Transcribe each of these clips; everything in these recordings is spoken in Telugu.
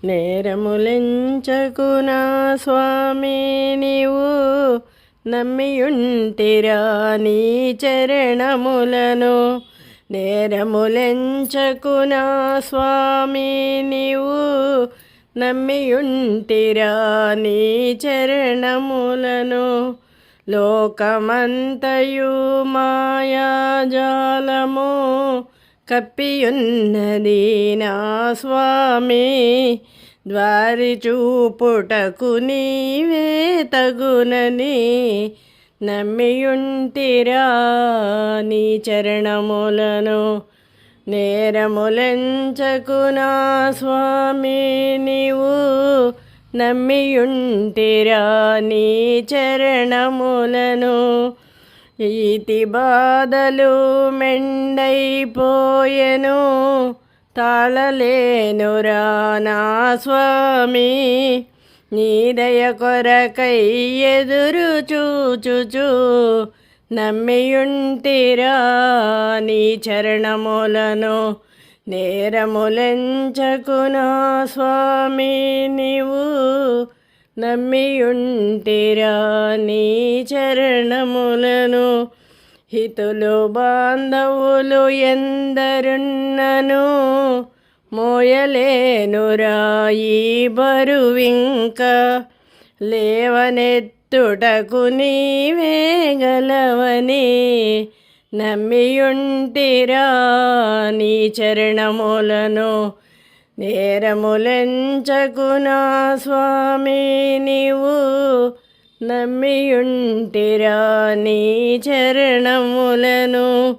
నేరములెంచకునా స్వామి నీవు నమ్మియుంటిరా నీ చరణములను. నేరములెంచకునా స్వామి నీవు నమ్మియుంటిరా నీ చరణములను. లోకమంతయు మాయాజాలము కప్పియున్నది నా స్వామి. ద్వారి చూపుటకు నీవే తగునని నమ్మియుంటిరా నీ చరణములను. నేరములెంచకునా స్వామి నీవు నమ్మియుంటిరా నీ చరణములను. ఈతి బాధలు మెండైపోయెను తాళలేనురా నా స్వామి. నీ దయ కొరకై ఎదురు చూచుచు నమ్మియుంటిరా నీ చరణములను. నేరములెంచకునా స్వామి నీవు నమ్మియుంటిరా నీ చరణములను. హితులు బాంధవులు ఎందరున్నను మోయలేనురా ఈ బరువింక. లేవనెత్తుటకు నీవే గలవని నమ్మియుంటిరా నీ చరణములను. నేరములెంచకునా స్వామి నీవు నమ్మియుంటిరా నీ చరణములను.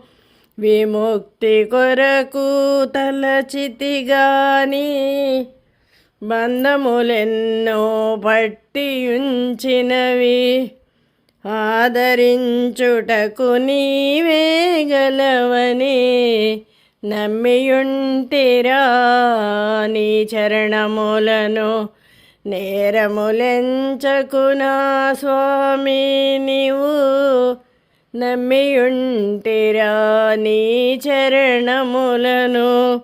విముక్తి కొరకు తలచితిగాని బంధములెన్నో పట్టియుంచినవి. ఆదరించుటకు నీవే గలవని నమ్మియుంటిరా నీ చరణములను. నేరములెంచకునా స్వామి నీవు నమ్మియుంటిరా నీ చరణములను.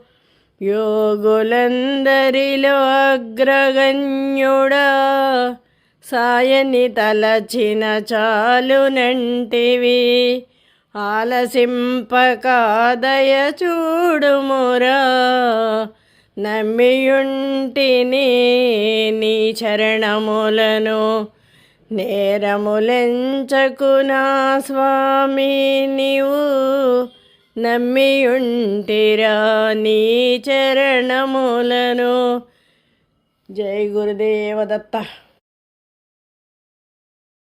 యోగులందరిలో అగ్రగణ్యుడా సాయని తలచిన చాలునంటివి. ఆలసింపక దయ చూడుమురా నమ్మియుంటిని నీ చరణములను. నేరములెంచకునా స్వామి నీవు నమ్మియుంటిరా నీ చరణములను. జై గురుదేవదత్త.